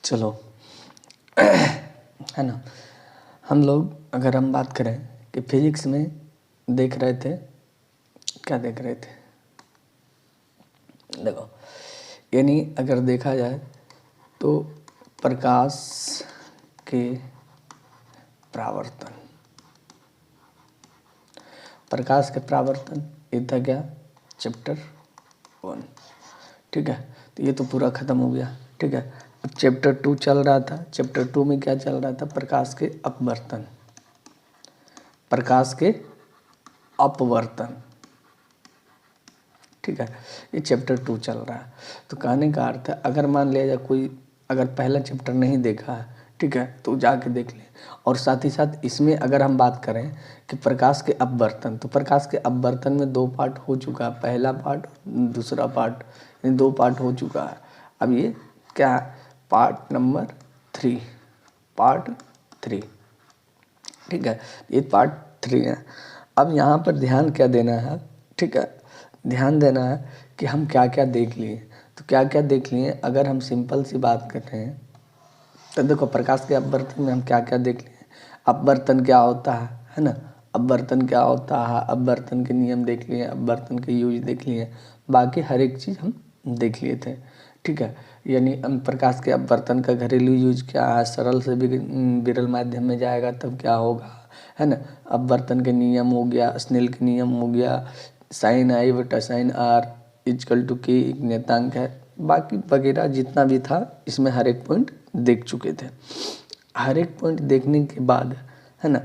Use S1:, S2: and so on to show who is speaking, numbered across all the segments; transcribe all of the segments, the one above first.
S1: चलो है ना। हम लोग अगर हम बात करें कि फिजिक्स में देख रहे थे, क्या देख रहे थे, देखो यानी अगर देखा जाए तो प्रकाश के परावर्तन, प्रकाश के परावर्तन ये था क्या, चैप्टर 1। ठीक है, तो ये तो पूरा ख़त्म हो गया। ठीक है, अब चैप्टर 2 चल रहा था। चैप्टर 2 में क्या चल रहा था, प्रकाश के अपवर्तन, प्रकाश के अपवर्तन। ठीक है, ये चैप्टर 2 चल रहा है। तो कहने का अर्थ है अगर मान लिया जाए कोई अगर पहला चैप्टर नहीं देखा है, ठीक है, तो जाके देख ले। और साथ ही साथ इसमें अगर हम बात करें कि प्रकाश के अपवर्तन, तो प्रकाश के अपवर्तन में 2 पार्ट हो चुका है, पहला पार्ट दूसरा पार्ट, यानी 2 पार्ट हो चुका है। अब ये क्या है, पार्ट नंबर 3, पार्ट 3। ठीक है, ये पार्ट 3 है। अब यहाँ पर ध्यान क्या देना है, ठीक है, ध्यान देना है कि हम क्या क्या देख लिए। तो क्या क्या देख लिए, अगर हम सिंपल सी बात करते हैं तो देखो प्रकाश के अपवर्तन में हम क्या क्या देख लिए। अपवर्तन क्या होता है ना, अपवर्तन क्या होता है, अपवर्तन के नियम देख लिए, अपवर्तन के यूज देख लिए, बाकी हर एक चीज़ हम देख लिए थे। ठीक है, यानी प्रकाश के अपवर्तन का घरेलू यूज क्या है, सरल से विरल माध्यम में जाएगा तब क्या होगा, है ना। अपवर्तन के नियम हो गया, स्नेल के नियम हो गया, साइन आई बटा साइन आर इजकल टू के एक नियतांक है, बाकी वगैरह जितना भी था इसमें हर एक पॉइंट देख चुके थे। हर एक पॉइंट देखने के बाद, है ना,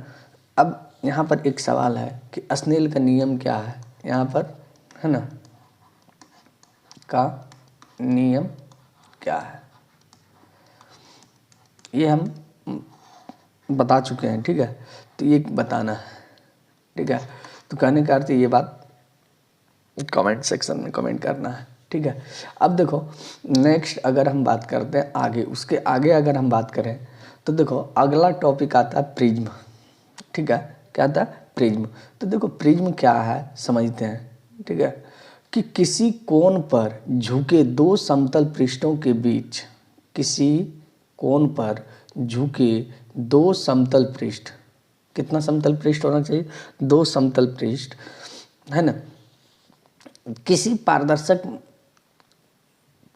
S1: अब यहाँ पर एक सवाल है कि स्नेल का नियम क्या है, यहाँ पर, है ना, का नियम क्या है, ये हम बता चुके हैं। ठीक है, तो ये बताना है। ठीक है, तो कहने का अर्थ ये बात कमेंट सेक्शन में कमेंट करना है। ठीक है, अब देखो नेक्स्ट अगर हम बात करते हैं आगे, उसके आगे अगर हम बात करें तो देखो अगला टॉपिक आता है प्रिज्म। ठीक है, क्या आता है, प्रिज्म। तो देखो प्रिज्म क्या है समझते हैं। ठीक है, कि किसी कोण पर झुके 2 समतल पृष्ठों के बीच, किसी कोण पर झुके 2 समतल पृष्ठ, कितना समतल पृष्ठ होना चाहिए, 2 समतल पृष्ठ, है ना, किसी पारदर्शक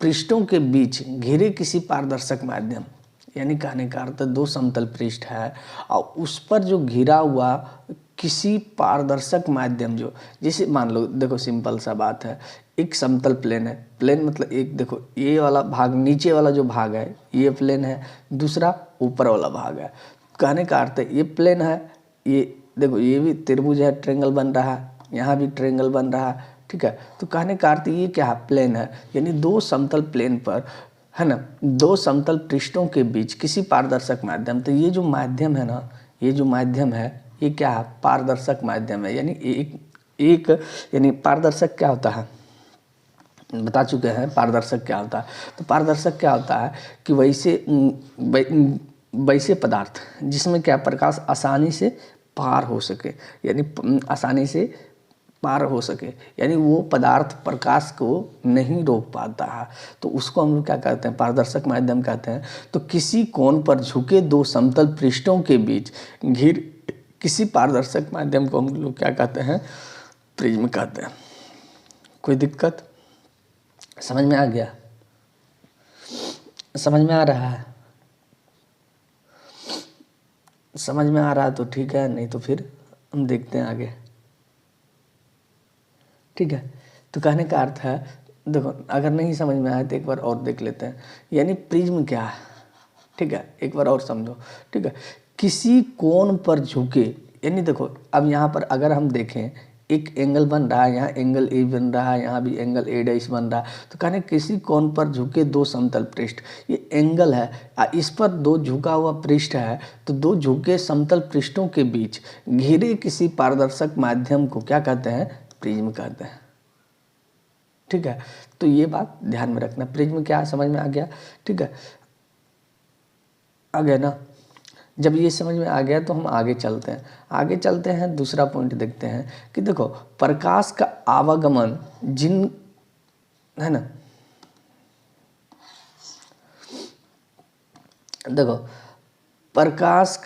S1: पृष्ठों के बीच घिरे किसी पारदर्शक माध्यम, यानी कहने का अर्थ 2 समतल पृष्ठ है और उस पर जो घिरा हुआ किसी पारदर्शक माध्यम, जो जैसे मान लो देखो सिंपल सा बात है, एक समतल प्लेन है, प्लेन मतलब एक देखो ये वाला भाग, नीचे वाला जो भाग है ये प्लेन है, दूसरा ऊपर वाला भाग है। कहने का अर्थ है ये प्लेन है, ये देखो ये भी त्रिभुज है, ट्रायंगल बन रहा है, यहाँ भी ट्रायंगल बन रहा है। ठीक है, तो कहने का अर्थ ये क्या है, प्लेन है, यानी 2 समतल प्लेन पर, है ना, 2 समतल पृष्ठों के बीच किसी पारदर्शक माध्यम। तो ये जो माध्यम है ना, ये जो माध्यम है ये क्या है, पारदर्शक माध्यम है। यानी एक यानी पारदर्शक क्या होता है, बता चुके हैं पारदर्शक क्या होता है। तो पारदर्शक क्या होता है कि वैसे पदार्थ जिसमें क्या प्रकाश आसानी से पार हो सके, यानी आसानी से पार हो सके, यानी वो पदार्थ प्रकाश को नहीं रोक पाता है, तो उसको हम लोग क्या कहते हैं, पारदर्शक माध्यम कहते हैं। तो किसी कोण पर झुके 2 समतल पृष्ठों के बीच घिर किसी पारदर्शक माध्यम को हम लोग क्या कहते हैं, प्रिज्म कहते हैं। कोई दिक्कत, समझ में आ गया, समझ में आ रहा है, समझ में आ रहा है तो ठीक है, नहीं तो फिर हम देखते हैं आगे। ठीक है, तो कहने का अर्थ है देखो अगर नहीं समझ में आए तो एक बार और देख लेते हैं, यानी प्रिज्म क्या है। ठीक है, एक बार और समझो। ठीक है, किसी कोण पर झुके, यानी देखो अब यहाँ पर अगर हम देखें एक एंगल बन रहा है, यहाँ एंगल ए बन रहा है, यहाँ भी एंगल ए डैश बन रहा है। तो कहने किसी कोण पर झुके 2 समतल पृष्ठ, ये एंगल है, इस पर 2 झुका हुआ पृष्ठ है, तो 2 झुके समतल पृष्ठों के बीच घिरे किसी पारदर्शक माध्यम को क्या कहते हैं, प्रिज्म कहते हैं। ठीक है, तो ये बात ध्यान में रखना, प्रिज्म क्या है समझ में आ गया। ठीक है, आ गया ना, जब ये समझ में आ गया तो हम आगे चलते हैं। आगे चलते हैं, दूसरा पॉइंट देखते हैं कि देखो प्रकाश का आवागमन जिन, है ना, देखो प्रकाश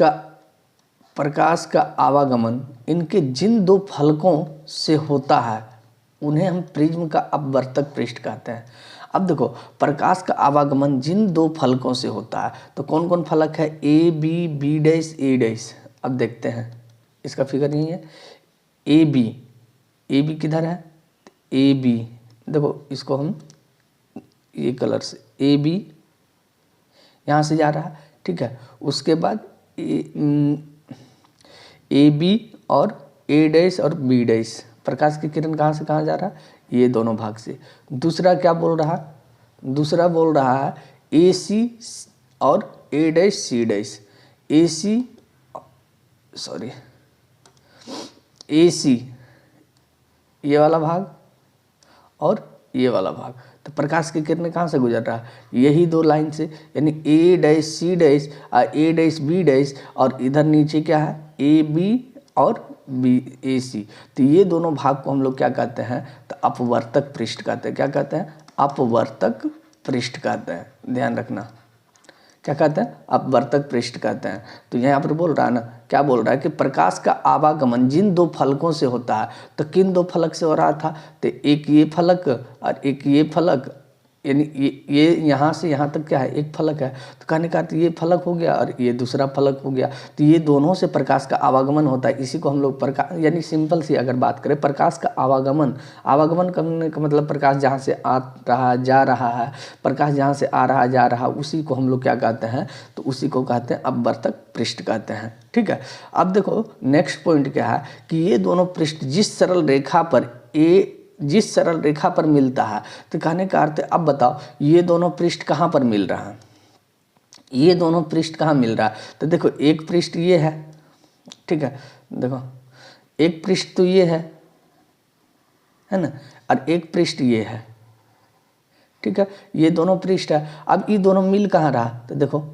S1: का आवागमन इनके जिन दो फलकों से होता है उन्हें हम प्रिज्म का अपवर्तक पृष्ठ कहते हैं। अब देखो प्रकाश का आवागमन जिन दो फलकों से होता है तो कौन कौन फलक है, A B, B dash, A dash. अब देखते हैं इसका फिगर यही है, ए बी किधर है, ए बी, देखो इसको हम ये कलर से, ए बी यहाँ से जा रहा है, ठीक है। उसके बाद ए बी और ए डैश और बी डैश, प्रकाश की किरण कहाँ से कहाँ जा रहा है, ये दोनों भाग से। दूसरा क्या बोल रहा, दूसरा बोल रहा है ए सी और ए डैश सी डैश, ए सी सॉरी ए सी ये वाला भाग और ये वाला भाग। तो प्रकाश की किरण कहाँ से गुजर रहा है, यही दो लाइन से, यानी ए डैश सी डैश और ए डैश बी डैश, और इधर नीचे क्या है, ए बी और बी ए सी। तो ये दोनों भाग को हम लोग क्या कहते हैं, तो अपवर्तक पृष्ठ कहते हैं। क्या कहते हैं, अपवर्तक पृष्ठ कहते हैं, ध्यान रखना। क्या कहते हैं, अपवर्तक पृष्ठ कहते हैं। तो यहाँ पर बोल रहा है ना, क्या बोल रहा है कि प्रकाश का आवागमन जिन दो फलकों से होता है, तो किन दो फलक से हो रहा था, तो एक ये फलक और एक ये फलक, यानी ये यहाँ से यहाँ तक क्या है, एक फलक है। तो कहने का अर्थ ये फलक हो गया और ये दूसरा फलक हो गया। तो ये दोनों से प्रकाश का आवागमन होता है। इसी को हम लोग प्रकाश, यानी सिंपल सी अगर बात करें, प्रकाश का आवागमन करने का मतलब प्रकाश जहाँ से आ रहा जा रहा है, प्रकाश जहाँ से आ रहा जा रहा, उसी को हम लोग क्या कहते हैं, तो उसी को कहते हैं अपवर्तक पृष्ठ कहते हैं, ठीक है। अब देखो नेक्स्ट पॉइंट क्या है कि ये दोनों पृष्ठ जिस सरल रेखा पर मिलता है, तो कहने का अर्थ है, अब बताओ ये दोनों पृष्ठ कहाँ पर मिल रहा है, ये दोनों पृष्ठ कहाँ मिल रहा है। तो देखो एक पृष्ठ ये है, ठीक है, देखो एक पृष्ठ तो ये है ना, और एक पृष्ठ ये है, ठीक है, ये दोनों पृष्ठ है। अब ये दोनों मिल कहाँ रहा, तो देखो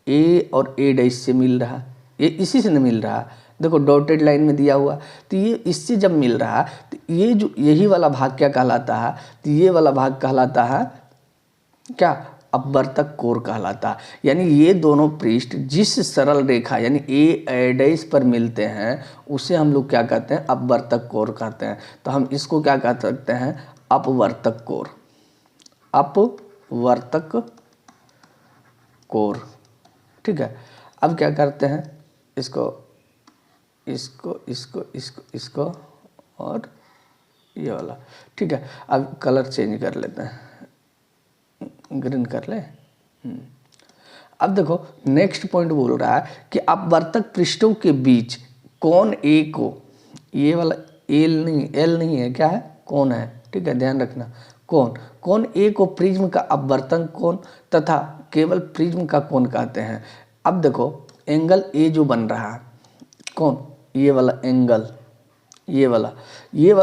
S1: ए और ए डैश से मिल रहा, ये इसी से नहीं मिल रहा, देखो डॉटेड लाइन में दिया हुआ। तो ये इससे जब मिल रहा तो ये जो यही वाला भाग क्या कहलाता है, तो ये वाला भाग कहलाता है क्या, अपवर्तक कोर कहलाता है। यानी ये दोनों पृष्ठ जिस सरल रेखा यानी ए डैश पर मिलते हैं उसे हम लोग क्या कहते हैं, अपवर्तक कोर कहते हैं। तो हम इसको क्या कह सकते हैं, अपवर्तक कोर, अपवर्तक कोर, ठीक है। अब क्या करते हैं, इसको इसको इसको इसको इसको और ये वाला, ठीक है। अब कलर चेंज कर लेते हैं, ग्रीन कर ले। अब देखो नेक्स्ट पॉइंट बोल रहा है कि अपवर्तक पृष्ठों के बीच कोण ए को, ये वाला एल नहीं है, क्या है, कोण है, ठीक है, ध्यान रखना। कोण ए को प्रिज्म का अपवर्तन कोण तथा केवल प्रिज्म का कोण कहते हैं। अब देखो एंगल ए जो बन रहा है, कौन, ये वाला एंगल, ये वाला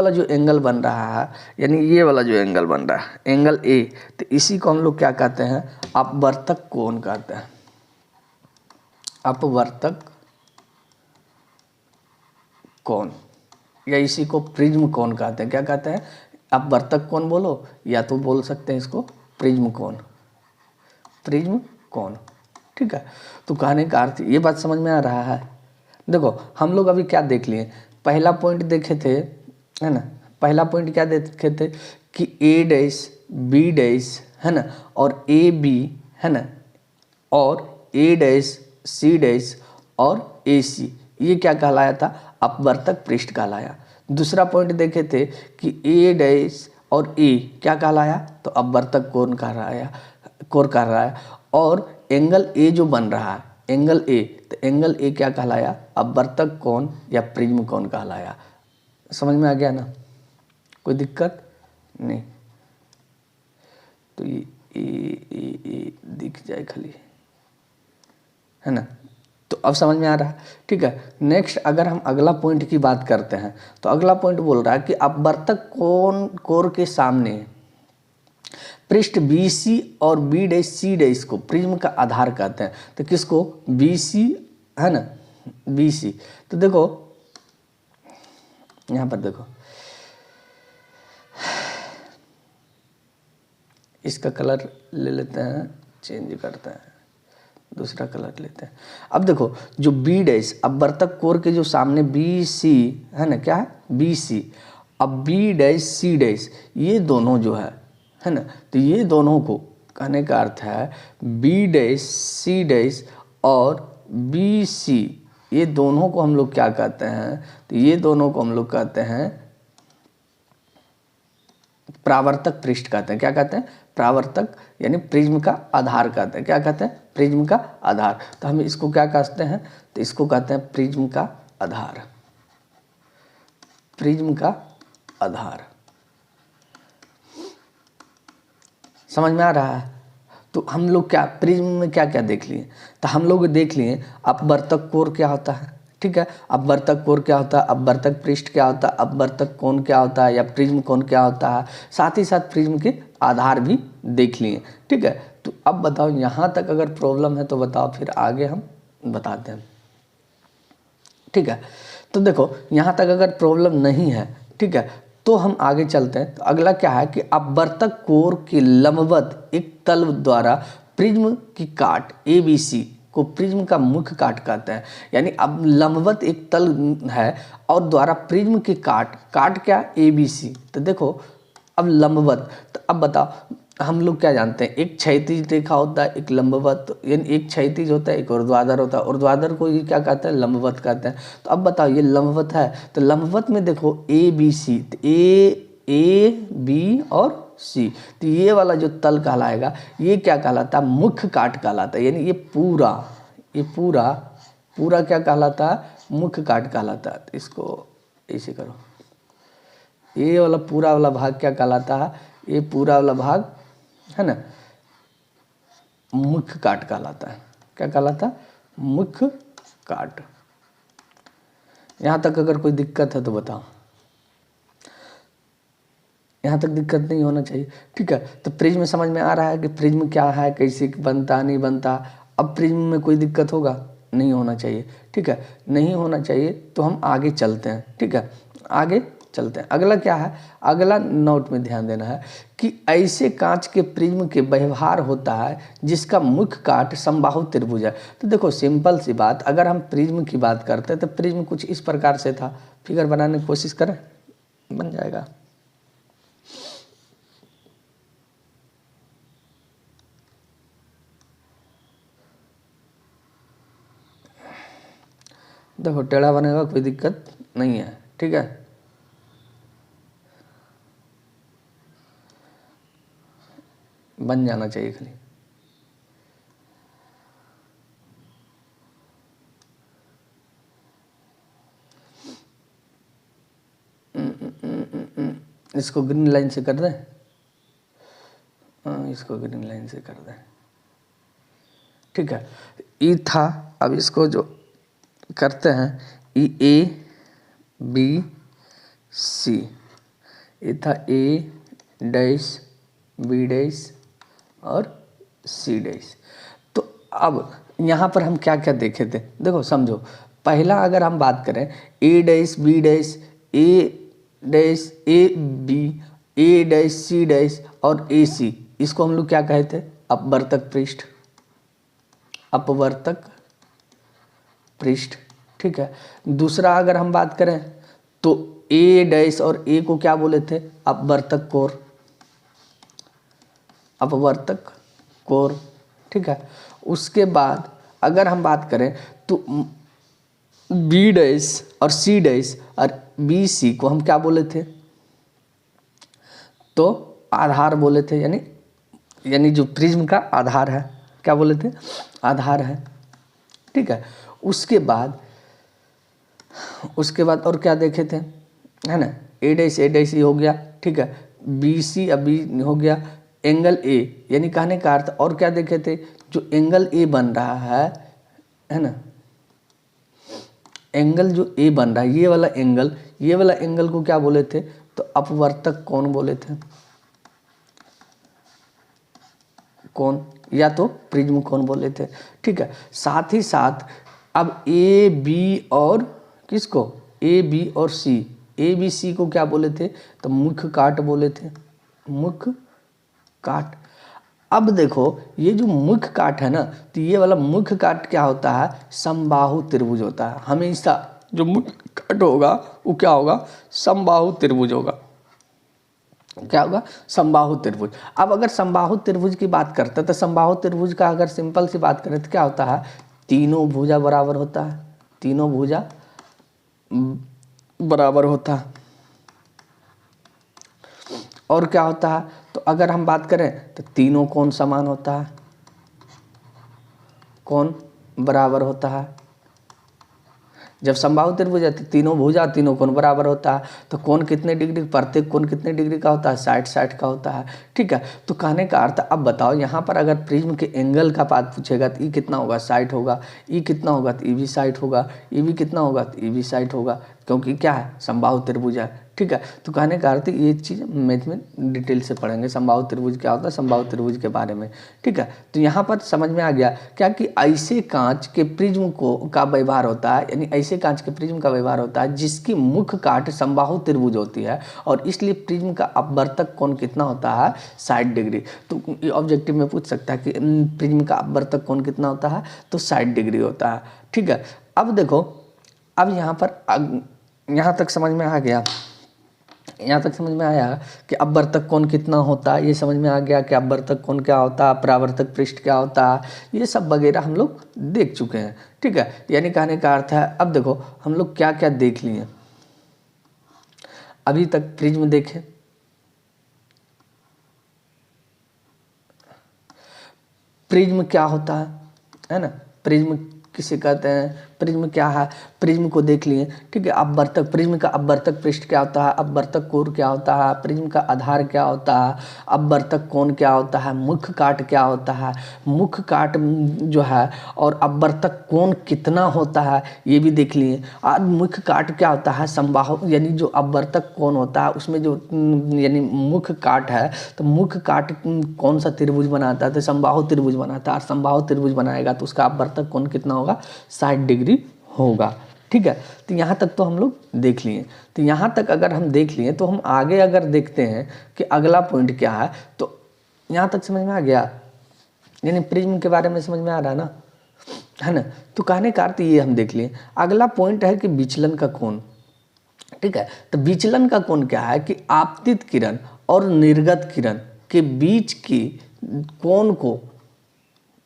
S1: जो एंगल बन रहा है, यानी ये वाला जो एंगल बन रहा है एंगल ए, तो इसी को हम लोग क्या कहते हैं, अपवर्तक कोण कहते हैं, अपवर्तक कोण, या इसी को प्रिज्म कोण कहते हैं। क्या कहते हैं, अपवर्तक कोण बोलो या तो बोल सकते हैं इसको प्रिज्म कोण, प्रिज्म कोण, ठीक है। तो कहने का अर्थ, ये बात समझ में आ रहा है। देखो हम लोग अभी क्या देख लिए, पहला पॉइंट देखे थे, है ना, पहला पॉइंट क्या देखे थे कि ए डैश बी डैश, है ना, और ए बी, है ना, और ए डैश सी डैश और ए सी, ये क्या कहलाया था, अपवर्तक पृष्ठ कहलाया। दूसरा पॉइंट देखे थे कि ए डैश और ए क्या कहलाया, तो अपवर्तक कोण कहलाया, और एंगल ए जो बन रहा है एंगल ए, तो एंगल ए क्या कहलाया, अपवर्तक कोण या प्रिज्म कोण कहलाया। समझ में आ गया ना, कोई दिक्कत नहीं। तो ये दिख जाए खाली, है ना, तो अब समझ में आ रहा है, ठीक है। नेक्स्ट अगर हम अगला पॉइंट की बात करते हैं, तो अगला पॉइंट बोल रहा है कि अपवर्तक कोण के सामने पृष्ठ बी सी और बी डैश सी डैश को प्रिज्म का आधार कहते हैं। तो किसको, बी सी, है ना, बी सी। तो देखो यहाँ पर देखो, इसका कलर ले लेते हैं, चेंज करते हैं, दूसरा कलर लेते हैं। अब देखो जो बी डैश, अब वर्तक कोर के जो सामने बी सी है ना, क्या है बी सी, अब बी डैश सी डैश ये दोनों जो है ना, तो ये दोनों को कहने का अर्थ है बी डैश सी डैश और बी सी, ये दोनों को हम लोग क्या कहते हैं, तो ये दोनों को हम लोग कहते हैं परावर्तक पृष्ठ कहते हैं। क्या कहते हैं, परावर्तक यानी प्रिज्म का आधार कहते हैं। क्या कहते हैं, प्रिज्म का आधार। तो हम इसको क्या कहते हैं, तो इसको कहते हैं प्रिज्म का आधार, प्रिज्म का आधार। समझ में आ रहा है। तो हम लोग क्या प्रिज्म में क्या क्या देख लिए, तो हम लोग देख लिए अपवर्तक कोर क्या होता है, ठीक है, अपवर्तक कोर क्या होता है, अपवर्तक पृष्ठ क्या होता है, अपवर्तक कोण क्या होता है, या प्रिज्म कोण क्या होता है, साथ ही साथ प्रिज्म के आधार भी देख लिए, ठीक है। तो अब बताओ यहाँ तक अगर प्रॉब्लम है तो बताओ, फिर आगे हम बताते हैं, ठीक है। तो देखो यहाँ तक अगर प्रॉब्लम नहीं है, ठीक है, तो हम आगे चलते हैं। तो अगला क्या है कि अपवर्तक कोर के लंबवत एक तल द्वारा प्रिज्म की काट ABC को प्रिज्म का मुख्य काट कहते हैं। यानी अब लंबवत एक तल है और द्वारा प्रिज्म की काट क्या ABC। तो देखो अब लंबवत, तो अब बताओ हम लोग क्या जानते हैं, एक क्षैतिज रेखा होता है, एक लंबवत, यानी एक क्षैतिज होता है, एक ऊर्ध्वाधर होता है, ऊर्ध्वाधर को ये क्या कहते हैं, लंबवत कहते हैं। तो अब बताओ ये लंबवत है, तो लंबवत में देखो ABC, तो A B और C, तो ये वाला जो तल कहलाएगा ये क्या कहलाता है, मुख्य काट कहलाता है। यानी ये पूरा क्या कहलाता है, मुख्य काट कहलाता है। तो इसको ऐसे करो, ये वाला पूरा वाला भाग क्या कहलाता है, ये पूरा वाला भाग है ना मुख्य काट कहलाता है। क्या कहलाता है, मुख्य काट। यहाँ तक अगर कोई दिक्कत है तो बताओ, यहाँ तक दिक्कत नहीं होना चाहिए, ठीक है। तो प्रिज्म समझ में आ रहा है कि प्रिज्म क्या है, कैसे बनता नहीं बनता। अब प्रिज्म में कोई दिक्कत होगा, नहीं होना चाहिए, ठीक है, नहीं होना चाहिए। तो हम आगे चलते हैं, ठीक है, आगे चलते हैं। अगला क्या है, अगला नोट में ध्यान देना है कि ऐसे कांच के प्रिज्म के व्यवहार होता है जिसका मुख्य काट समबाहु त्रिभुज है। तो देखो सिंपल सी बात, अगर हम प्रिज्म की बात करते हैं तो प्रिज्म कुछ इस प्रकार से था। फिगर बनाने की कोशिश करें, बन जाएगा। देखो टेढ़ा बनेगा, कोई दिक्कत नहीं है, ठीक है। बन जाना चाहिए खाली। इसको ग्रीन लाइन से कर दें, इसको ग्रीन लाइन से कर दें, ठीक है। ई था, अब इसको जो करते हैं A B C, ये था A' B' और C'। तो अब यहाँ पर हम क्या क्या देखे थे, देखो समझो। पहला अगर हम बात करें A' B' A' C' और AC, इसको हम लोग क्या कहे थे, अपवर्तक पृष्ठ, अपवर्तक पृष्ठ, ठीक है। दूसरा अगर हम बात करें तो A' और A को क्या बोले थे, अपवर्तक कोर, अपवर्तक कोर, ठीक है। उसके बाद अगर हम बात करें तो B' और C' और BC को हम क्या बोले थे, तो आधार बोले थे। यानी जो प्रिज्म का आधार है, क्या बोले थे, आधार है, ठीक है। उसके बाद और क्या देखे थे, है ना, A' हो गया, ठीक है, BC अभी हो गया, एंगल A, यानी कहने का अर्थ और क्या देखे थे, जो एंगल A बन रहा है ना, एंगल जो A बन रहा है, ये वाला एंगल को क्या बोले थे, तो अपवर्तक कोण बोले थे, कोण या तो प्रिज्म कोण बोले थे, ठीक है। साथ ही साथ अब A B और किसको, A B और C, A B C को क्या बोले थे, तो मुख्य काट बोले थे, मुख्य काट। अब देखो ये जो मुख्य काट है ना, तो ये वाला मुख्य काट क्या होता है, समबाहु त्रिभुज होता है। हमेशा जो मुख्य काट होगा वो क्या होगा, समबाहु त्रिभुज होगा। क्या होगा, समबाहु त्रिभुज। अब अगर समबाहु त्रिभुज की बात करते हैं तो समबाहु त्रिभुज का अगर सिंपल सी बात करें तो क्या होता है, तीनों भुजा बराबर होता है, तीनों भुजा बराबर होता है। और क्या होता है, तो अगर हम बात करें तो तीनों कोण समान होता है, कोण बराबर होता है। जब समबाहु त्रिभुज है तो तीनों भुजा तीनों कोण बराबर होता है। तो कोण कितने डिग्री, प्रत्येक कोण कितने डिग्री का होता है, 60 का होता है। ठीक है, तो कहने का अर्थ, अब बताओ यहाँ पर अगर प्रिज्म के एंगल का बात पूछेगा तो ई कितना होगा, 60 होगा। ई कितना होगा तो ई भी 60 होगा। ई भी कितना होगा तो ई भी 60 होगा, क्योंकि क्या है, समबाहु त्रिभुज है। ठीक है, तो कहने का अर्थ ये चीज़ मैथ में डिटेल से पढ़ेंगे, समबाहु त्रिभुज क्या होता है, समबाहु त्रिभुज के बारे में। ठीक है, तो यहाँ पर समझ में आ गया क्या कि ऐसे कांच के प्रिज्म का व्यवहार होता है, यानी ऐसे कांच के प्रिज्म का व्यवहार होता है जिसकी मुख्य काट समबाहु त्रिभुज होती है, और इसलिए प्रिज्म का अपवर्तक कोण कितना होता है, 60 डिग्री। तो ऑब्जेक्टिव में पूछ सकता है कि प्रिज्म का अपवर्तक कोण कितना होता है, तो 60 डिग्री होता है। ठीक है, अब देखो, अब यहाँ पर यहाँ तक समझ में आ गया, यहाँ तक समझ में आया कि अपवर्तक कोण कितना होता है, ये समझ में आ गया कि अपवर्तक कोण क्या होता है, परावर्तक पृष्ठ क्या होता है, ये सब वगैरह हम लोग देख चुके हैं। ठीक है, यानी कहने का अर्थ है, अब देखो हम लोग क्या क्या देख लिए अभी तक। प्रिज्म देखे, प्रिज्म क्या होता है ना, प्रिज्म किसे कहते हैं, प्रिज्म क्या है, प्रिज्म को देख लिए। ठीक है, अपवर्तक, प्रिज्म का अपवर्तक पृष्ठ क्या होता है, अपवर्तक कोण क्या होता है, प्रिज्म का आधार क्या होता है, अपवर्तक कोण क्या होता है, मुख्य काट क्या होता है, मुख्य काट जो है और अपवर्तक कोण कितना होता है ये भी देख लिए। आज मुख्य काट क्या होता है, समबाहु, यानी जो अपवर्तक कोण होता है उसमें जो यानी मुख्य काट है, तो मुख्य काट कौन सा त्रिभुज बनाता है, तो समबाहु त्रिभुज बनाता है। और समबाहु त्रिभुज बनाएगा तो उसका अपवर्तक कोण कितना होगा, 60 डिग्री होगा। ठीक है, तो यहाँ तक तो हम लोग देख लिए। तो यहाँ तक अगर हम देख लिए तो हम आगे अगर देखते हैं कि अगला पॉइंट क्या है, तो यहाँ तक समझ में आ गया, यानी प्रिज्म के बारे में समझ में आ रहा है ना। तो कहने का अर्थ ये हम देख लिए। अगला पॉइंट है कि विचलन का कोण। ठीक है, तो विचलन का कोण क्या है कि आपतित किरण और निर्गत किरण के बीच की कोण को,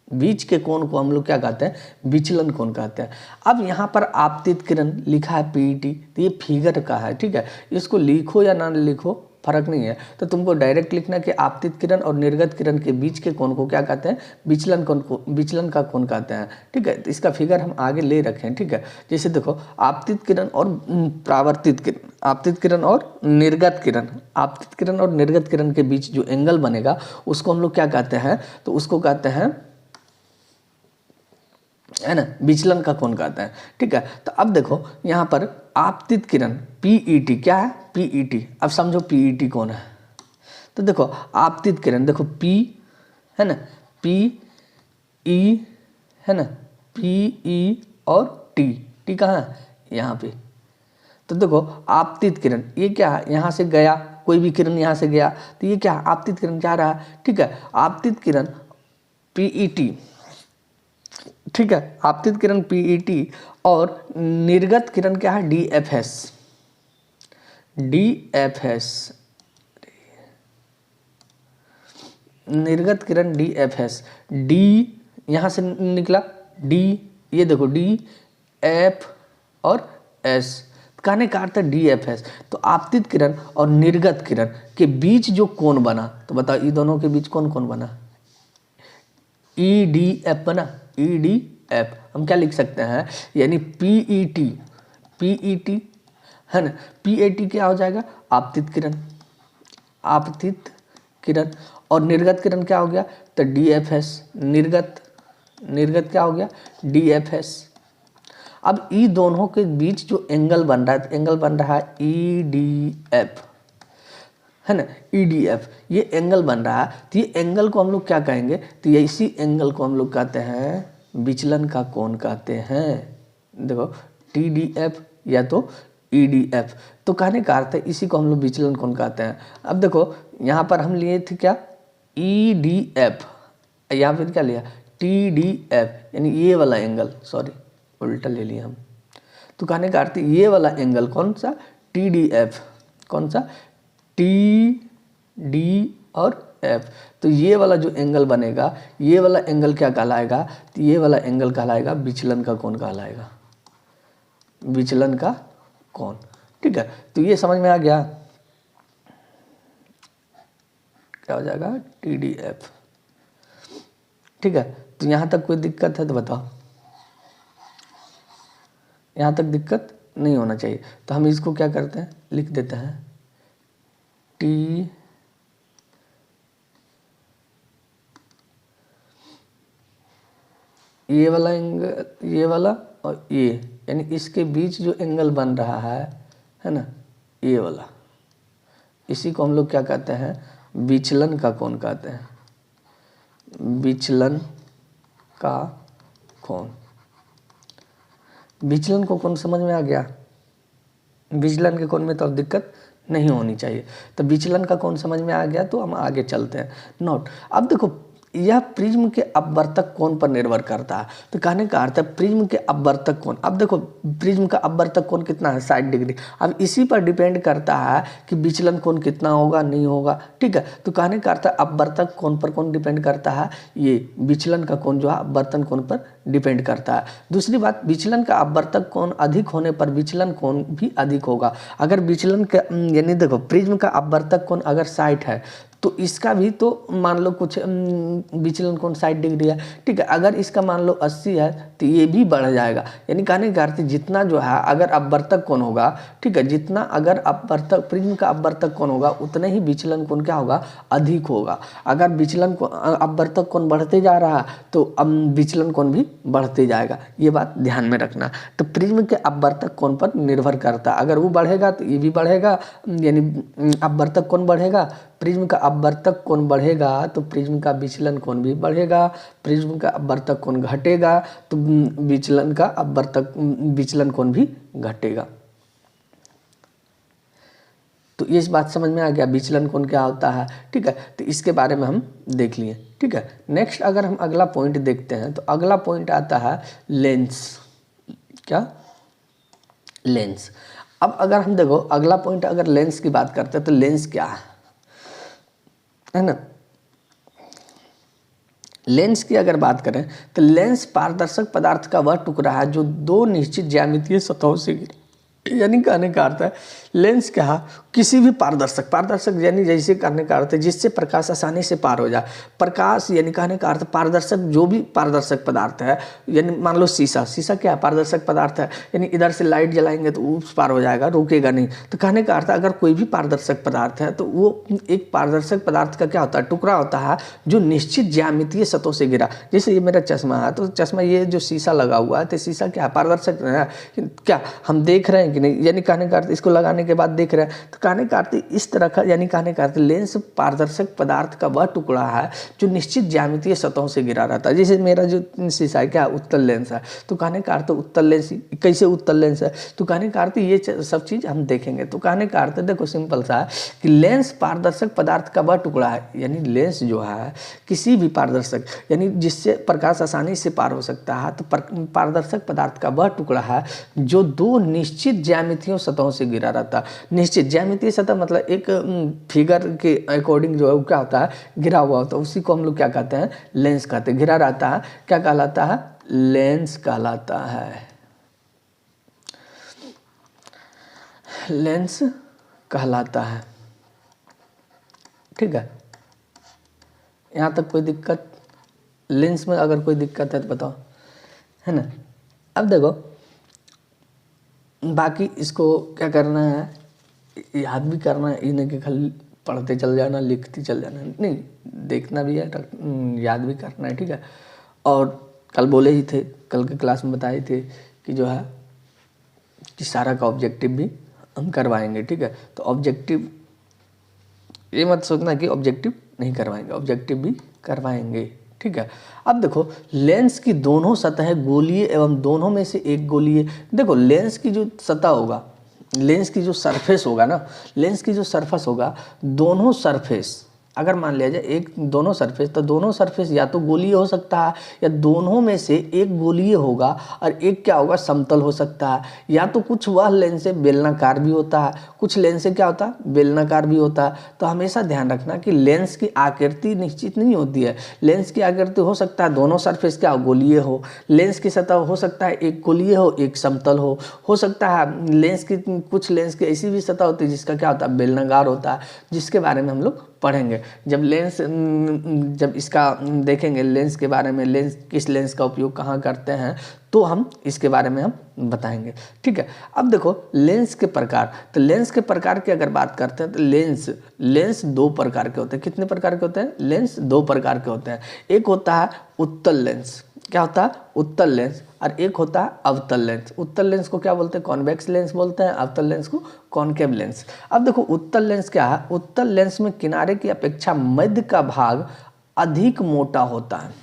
S1: बीच के कोण को हम लोग क्या कहते हैं, विचलन कोण कहते हैं। अब यहाँ पर आपतित किरण लिखा है पीईटी, तो ये फिगर का है। ठीक है, इसको लिखो या ना लिखो फर्क नहीं है, तो तुमको डायरेक्ट लिखना कि आपतित किरण और निर्गत किरण के बीच के कोण को क्या कहते हैं, विचलन कोण को, विचलन का कोण कहते हैं। ठीक है, तो इसका फिगर हम आगे ले रखे हैं। ठीक है, जैसे देखो आपतित किरण और परावर्तित किरण, आपतित किरण और निर्गत किरण, आपतित किरण और निर्गत किरण के बीच जो एंगल बनेगा उसको हम लोग क्या कहते हैं, तो उसको कहते हैं, है ना, विचलन का कोण कहते हैं। ठीक है, तो अब देखो यहाँ पर आपतित किरण पीईटी क्या है, पीईटी। अब समझो पीईटी कौन है, तो देखो आपतित किरण, देखो पी है ना, पी ई है ना, पी ई और टी, टी कहाँ है, यहाँ पे। तो देखो आपतित किरण ये क्या है, यहाँ से गया कोई भी किरण, यहाँ से गया तो ये क्या है, आपतित किरण जा रहा है। ठीक है, आपतित किरण पीईटी, ठीक है, आपतित किरण पीईटी और निर्गत किरण क्या है, डीएफएस, डीएफएस, निर्गत किरण डीएफएस, डी यहाँ से निकला डी, ये देखो डी एफ और एस, कहने का अर्थ है डीएफएस। तो आपतित किरण और निर्गत किरण के बीच जो कोण बना, तो बताओ ये दोनों के बीच कौन कौन बना, ई डी एफ बना, ई डी एफ। हम क्या लिख सकते हैं, यानी पीईटी, पीईटी है ना, पीईटी क्या हो जाएगा, आपतित किरण, आपतित किरण, और निर्गत किरण क्या हो गया, तो डीएफएस, निर्गत, निर्गत क्या हो गया, डीएफएस। अब ई दोनों के बीच जो एंगल बन रहा है, तो एंगल बन रहा है ईडीएफ, है ना, ईडीएफ, ये एंगल बन रहा है। तो ये एंगल को हम लोग क्या कहेंगे, तो ये इसी एंगल को हम लोग कहते हैं विचलन का कोण कहते हैं। देखो टीडीएफ या तो ईडीएफ, तो कहने का अर्थ है इसी को हम लोग विचलन कोण कहते हैं। अब देखो यहाँ पर हम लिए थे क्या, ई डी एफ, या फिर क्या लिया टी डी एफ, यानी ये वाला एंगल, सॉरी उल्टा ले लिया हम। तो कहने का अर्थ ये वाला एंगल कौन सा, टी डी एफ, कौन सा, टी डी और एफ। तो ये वाला जो एंगल बनेगा, ये वाला एंगल क्या कहलाएगा, तो ये वाला एंगल कहलाएगा विचलन का कोण कहलाएगा, विचलन का कोण। ठीक है, तो ये समझ में आ गया, क्या हो जाएगा टी डी एफ। ठीक है, तो यहाँ तक कोई दिक्कत है तो बताओ, यहाँ तक दिक्कत नहीं होना चाहिए। तो हम इसको क्या करते हैं, लिख देते हैं टी ये वाला एंगल, ये वाला और ये, यानी इसके बीच जो एंगल बन रहा है ना, ये वाला, इसी को हम लोग क्या कहते हैं, विचलन का कोण कहते हैं, विचलन का कोण। विचलन को कोण समझ में आ गया, विचलन के कोण में तो दिक्कत नहीं होनी चाहिए। तो विचलन का कोण समझ में आ गया, तो हम आगे चलते हैं। नोट, अब देखो यह प्रिज्म के अपवर्तक कोण पर निर्भर करता है। तो कहने का अर्थ है प्रिज्म के अपवर्तक कोण, अब देखो प्रिज्म का अपवर्तक कोण कितना है, 60 डिग्री। अब इसी पर डिपेंड करता है कि विचलन कोण कितना होगा, नहीं होगा। ठीक है, तो कहने का अर्थ है अपवर्तक कोण पर कौन डिपेंड करता है, ये विचलन का कोण जो है अपवर्तन कोण पर डिपेंड करता है। दूसरी बात, विचलन का अपवर्तक कोण अधिक होने पर विचलन कोण भी अधिक होगा। अगर विचलन का यानी देखो प्रिज्म का अपवर्तक कोण अगर 60 है, तो इसका भी तो मान लो कुछ विचलन कोण 60 डिग्री है। ठीक है, अगर इसका मान लो 80 है तो ये भी बढ़ जाएगा। यानी कहने का अर्थ जितना जो है अगर अपवर्तक कोण होगा, ठीक है, जितना अगर अपवर्तक प्रिज्म का अपवर्तक कोण होगा उतना ही विचलन कोण क्या होगा, अधिक होगा। अगर विचलन अपवर्तक कोण बढ़ते जा रहा तो विचलन कोण भी बढ़ते जाएगा, ये बात ध्यान में रखना। तो प्रिज्म के अपवर्तक कोण पर निर्भर करता, अगर वो बढ़ेगा तो ये भी बढ़ेगा, यानी अपवर्तक कोण बढ़ेगा, प्रिज्म का अपवर्तक कोण बढ़ेगा तो प्रिज्म का विचलन कोण भी बढ़ेगा, प्रिज्म का अपवर्तक कोण घटेगा तो विचलन का अपवर्तक विचलन कोण भी घटेगा। तो ये इस बात समझ में आ गया विचलन कोण क्या होता है। ठीक है, तो इसके बारे में हम देख लिए। ठीक है, नेक्स्ट अगर हम अगला पॉइंट देखते हैं तो अगला पॉइंट आता है लेंस। क्या, लेंस। अब अगर हम देखो अगला पॉइंट अगर लेंस की बात करते हैं तो लेंस क्या है ना, लेंस की अगर बात करें तो लेंस पारदर्शक पदार्थ का वह टुकड़ा है जो दो निश्चित ज्यामितीय सतहों से घिरा, यानी कहने का अर्थ है लेंस क्या है, किसी भी पारदर्शक यानी जैसे कहने का अर्थ है जिससे प्रकाश आसानी से पार हो जाए। प्रकाश यानी कहने का अर्थ पारदर्शक, जो भी पारदर्शक पदार्थ है, यानी मान लो शीशा क्या है, पारदर्शक पदार्थ है, यानी इधर से लाइट जलाएंगे तो उस पार हो जाएगा, रुकेगा नहीं। तो कहने का अर्थ अगर कोई भी पारदर्शक पदार्थ है तो वो एक पारदर्शक पदार्थ का क्या होता है, टुकड़ा होता है जो निश्चित ज्यामितीय सतहों से घिरा। जैसे ये मेरा चश्मा है तो चश्मा, ये जो शीशा लगा हुआ है तो शीशा क्या है, पारदर्शक है, क्या हम देख रहे हैं कि नहीं, यानी कहने का अर्थ इसको लगाने के बाद देख रहे हैं। तो कहने का अर्थ इस तरह का, यानी कहने का अर्थ लेंस पारदर्शक पदार्थ का वह टुकड़ा है जो निश्चित ज्यामितीय सतहों से घिरा रहता है। जैसे मेरा जो शीशा है क्या, उत्तल लेंस है, तो कहने का अर्थ उत्तल लेंस, कैसे उत्तल लेंस है, तो कहने का अर्थ ये सब चीज़ हम देखेंगे। तो कहने का अर्थ देखो सिंपल सा है कि लेंस पारदर्शक पदार्थ का वह टुकड़ा है, यानी लेंस जो है किसी भी पारदर्शक, यानी जिससे प्रकाश आसानी से पार हो सकता है, तो पारदर्शक पदार्थ का वह टुकड़ा है जो दो निश्चित ज्यामितीय सतहों से घिरा रहता है। निश्चित ज्यामितीय सतह मतलब एक फिगर के अकॉर्डिंग जो है वो क्या होता है, घिरा हुआ होता है, उसी को हम लोग क्या कहते हैं, लेंस कहते हैं। घिरा रहता है, क्या कहलाता है, लेंस कहलाता है, लेंस कहलाता है। ठीक है, यहाँ तक कोई दिक्कत, लेंस में अगर कोई दिक्कत है तो बताओ, है ना। अब देखो बाकी इसको क्या करना है, याद भी करना है, इन्हें कि खाली पढ़ते चल जाना, लिखते चल जाना नहीं, देखना भी है, याद भी करना है। ठीक है, और कल बोले ही थे, कल के क्लास में बताए थे कि जो है कि सारा का ऑब्जेक्टिव भी हम करवाएंगे। ठीक है, तो ऑब्जेक्टिव ये मत सोचना कि ऑब्जेक्टिव नहीं करवाएंगे, ऑब्जेक्टिव भी करवाएंगे। ठीक है, अब देखो लेंस की दोनों सतहें गोलीय एवं दोनों में से एक गोलीय। देखो लेंस की जो सतह होगा, लेंस की जो सरफेस होगा ना, लेंस की जो सरफेस होगा, दोनों सरफेस अगर मान लिया जाए एक दोनों सरफेस, तो दोनों सरफेस या तो गोलीय हो सकता है या दोनों में से एक गोलीय होगा और एक क्या होगा, समतल हो सकता है। या तो कुछ वह लेंस से बेलनाकार भी होता है, कुछ लेंस से क्या होता है, बेलनाकार भी होता है। तो हमेशा ध्यान रखना कि लेंस की आकृति निश्चित नहीं होती है। लेंस की आकृति हो सकता है दोनों सरफेस क्या गोलीय हो, लेंस की सतह हो सकता है एक गोलीय हो एक समतल हो सकता है लेंस की, कुछ लेंस की ऐसी भी सतह होती है जिसका क्या होता है, बेलनाकार होता है, जिसके बारे में हम लोग पढ़ेंगे जब लेंस, जब इसका देखेंगे लेंस के बारे में, लेंस किस लेंस का उपयोग कहाँ करते हैं, तो हम इसके बारे में हम बताएंगे। ठीक है, अब देखो लेंस के प्रकार, तो लेंस के प्रकार की अगर बात करते हैं तो लेंस दो प्रकार के होते हैं। कितने प्रकार के होते हैं, लेंस दो प्रकार के होते हैं। एक होता है उत्तल लेंस, क्या होता है, उत्तल लेंस, और एक होता है अवतल लेंस। उत्तल लेंस को क्या बोलते हैं, कॉन्वेक्स लेंस बोलते हैं, अवतल लेंस को कॉनकेव लेंस। अब देखो उत्तल लेंस क्या है, उत्तल लेंस में किनारे की अपेक्षा मध्य का भाग अधिक मोटा होता है।